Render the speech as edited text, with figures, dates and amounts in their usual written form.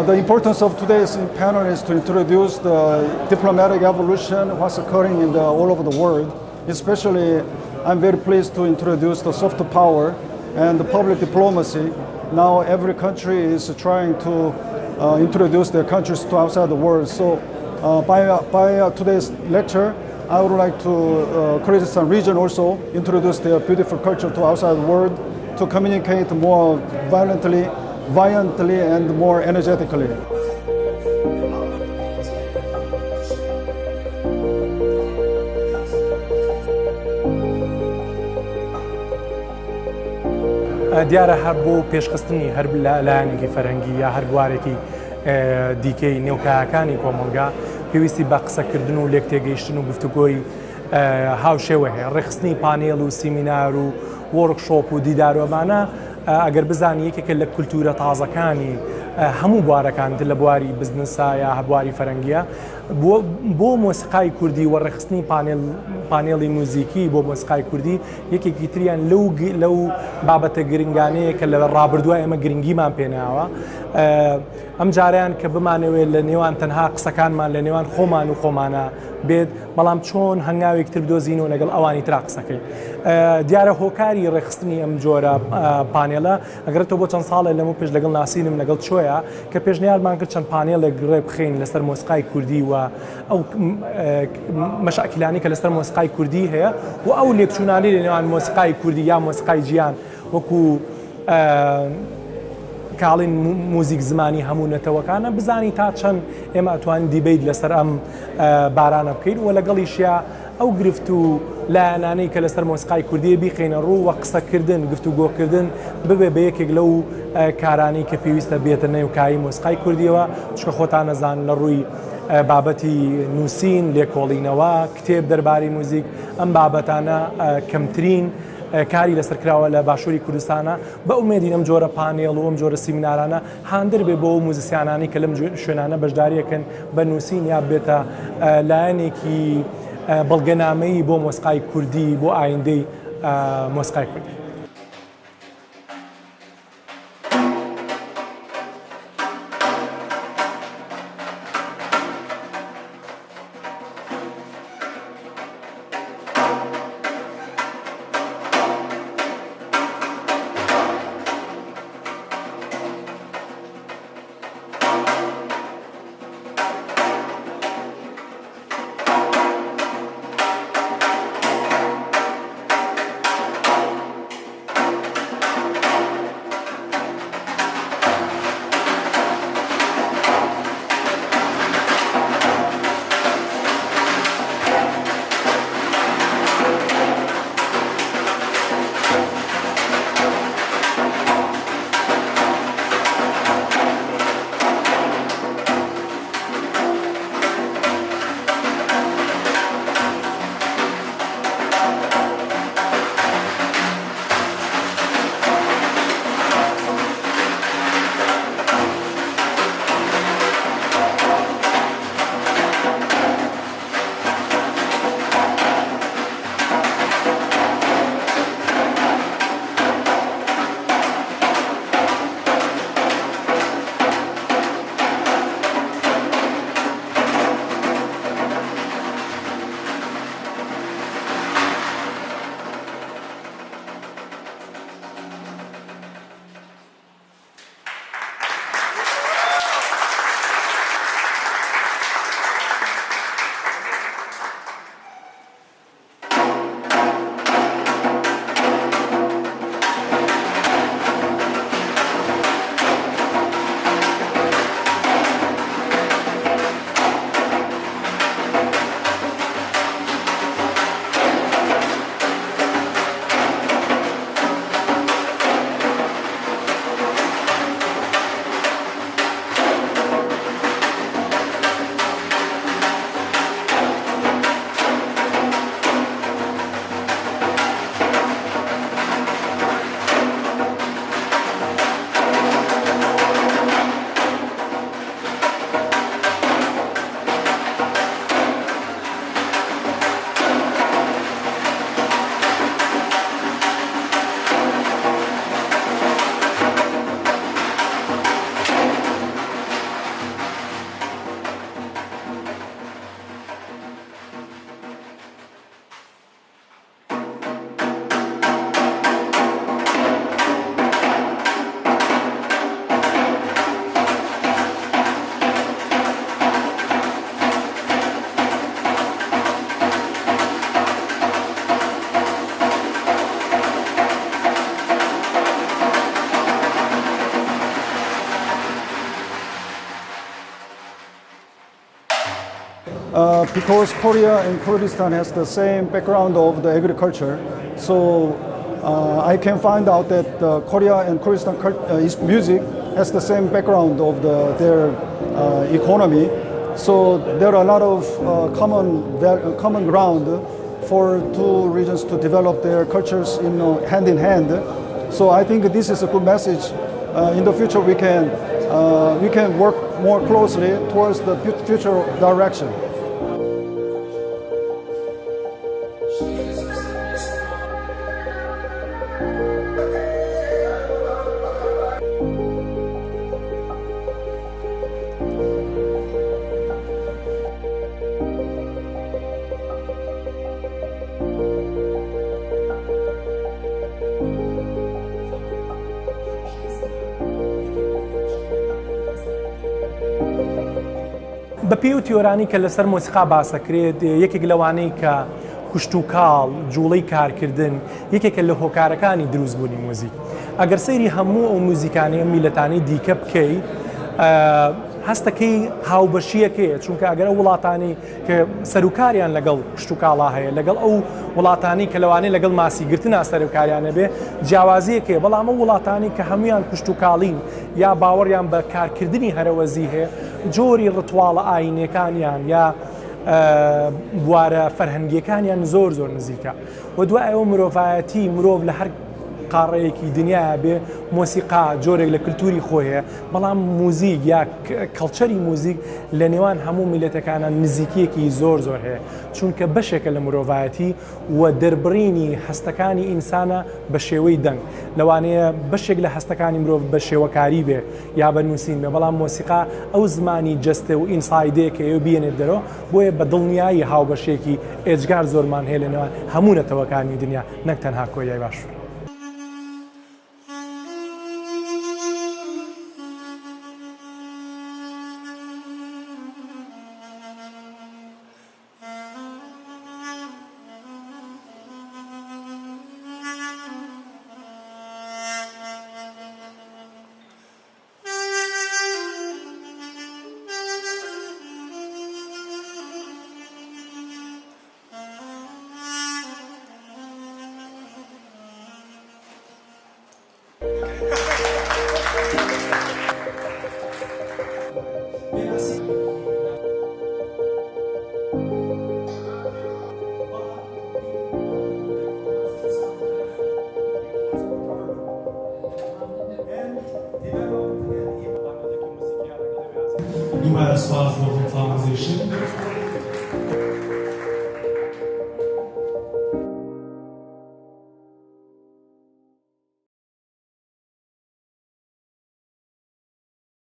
The importance of today's panel is to introduce the diplomatic evolution, what's occurring all over the world. Especially, I'm very pleased to introduce the soft power and the public diplomacy. Now every country is trying to introduce their countries to outside the world. So by today's lecture, I would like to Kyrgyzstan region also introduce their beautiful culture to outside the world to communicate more violently and more energetically. دیارە هەر بۆ پێشخستنی هەر لایەنێکی فەرهەنگی یا هەر بوارێکی دیکەی نێوکایەکانی کۆمەلگا پێویستی بە قسەکردن و لێک تێگەیشتن و گفتوگۆی هاوشێوە هەیە ڕێخستنی پانێڵ و سیمینار و وەرکشۆپ و دیدارۆمانە ئەگەر بزانی یەکێکە لە کولتورە تازەکانی هەموو بوارەکان لە بواری بزنسا یا هەبواری فەرەنگیە بۆ مۆسیقای کوردی و ڕێخستنی پانێڵی میوزیکی بۆ مۆسیقای کوردی یەکێکی تریان لەو بابەتە گرنگانەیە کە لە ڕابردووە ئێمە گرنگیمان پێناوە ئەم جاریان کە بمانەوێت لە نێوان تەنها قسەکانمان لە نێوان خۆمان و خۆمانە بێت بەڵام چۆن هەنگاوێکتر بدۆزین و لەگەڵ ئەوانی ترا قسەکەین دیارە هۆکاری ڕێخستنی ئەم جۆرە پانێڵە ئەگەرێتەوە بۆ چەند ساڵێ لەمە پێش لەگەڵ ناسینم لەگەڵ چۆیە کە پێشنیارمان کرد چەند پانێڵێک ڕێ بخەین لەسەر مۆسیقای کوردی و ئەو مەشاکیلانی کە لەسەر مۆسیقای کوردی هەیە و ئەو لێکچوونانی لە نێوان مۆسیقای کوردی یا مۆسیقای گیان وەکو کاڵین موزیک زمانی هەموو نەتەوەکانە بزانی تا چەند ئێمە ئەتوانین دیبیت لەسەر ئەم بارانە بکەین و لەگەڵیشیا ئەو گرفت و لایەنانەی کە لەسەر مۆسیقای کوردی بیخینە ڕوو و قسەکردن گفتوگۆکردن ببێ بە یەکێک لەو کارانی کە پێویستە بێتە نێوکایی مۆسیقای کوردیەوە چکە خۆتان نەزان لە ڕووی بابەتی نووسین لێکۆڵینەوە کتێب دەربارەی موزیک ئەم بابەتانە کەمترین کاری لەسەرکراوە لە باشووری کوردستانە بە ئومێدین ئەم جۆرە پانێڵ و ئەم جۆرە سیمینارانە هاندر بێ بۆ موزیسیانانی کە لەم شوێنانە بەشداریەکەن بە نووسین یا بێتە لایەنێکی بەڵگەنامەیی بۆ مۆسیقای کوردی بۆ ئایندەی مۆسیقای کوردی. because Korea and Kurdistan has the same background of the agriculture, so I can find out that Korea and Kurdistan music has the same background of their economy. So there are a lot of common ground for two regions to develop their cultures hand in hand. So I think this is a good message. In the future, we can work more closely towards the future direction. بە پێی و تیۆرانی کە لەسەر مۆسیقا باسەکرێت یەکێک لەوانەی کە کوشت و کاڵ جوڵەی کارکردن یەکێکە لە هۆکارەکانی دروستبوونی موزیک. ئەگەر سەیری هەموو ئەو موزیکانەیە میلەتانی دیکە بکەیت هەستەکەی هاوبەشیەکەیە، چونکە ئەگەر ئەو وڵاتانی کە سەرکاریان لەگەڵ کوشت و کاڵا هەیە لەگەڵ ئەو وڵاتانی کە لەوانەیە لەگەڵ ماسیگرتنا سەرکاریانە بێ جیاوازیەکەیە، بەڵام ئەو وڵاتانی کە هەمویان کوشت و کاڵین یا باوەڕیان بە کارکردنی هەرەوەزی هەیە جۆری ڕتواڵە ئاینەکانیان یا بوارە فەرهەنگیەکانیان زۆر نزیکە و دوای ئەوە مرۆڤایەتی مرۆڤ لە هەر قاڕەیەکی دنیاە بێ مۆسیقا جۆرێک لە کللتوری خۆیە، بەڵام موزیک یا کەڵچەری موزیک لە نێوان هەموو میلەتەکانە نزیکیەکی زۆر هەیە، چونکە بەشێکە لە مرۆڤایەتی و دەربڕینی هەستەکانی ئینسانە بە شێوەی دەنگ لەوانەیە بەشێک لە هەستەکانی مرۆڤ بە شێوەکاری بێ یا بە نووسین بێ، بەڵام مۆسیقا ئەو زمانی جەستە و ئینسایدەیەکە ئێوە بێنێت دەرەوە بۆیە بە دڵنیایی هاوبەشێکی ئێجگار زۆرمان هەیە لە نێوان هەموو نەتەوەکانی دنیا نەک تەنها کۆریای باشوور. You are responsible for conversation.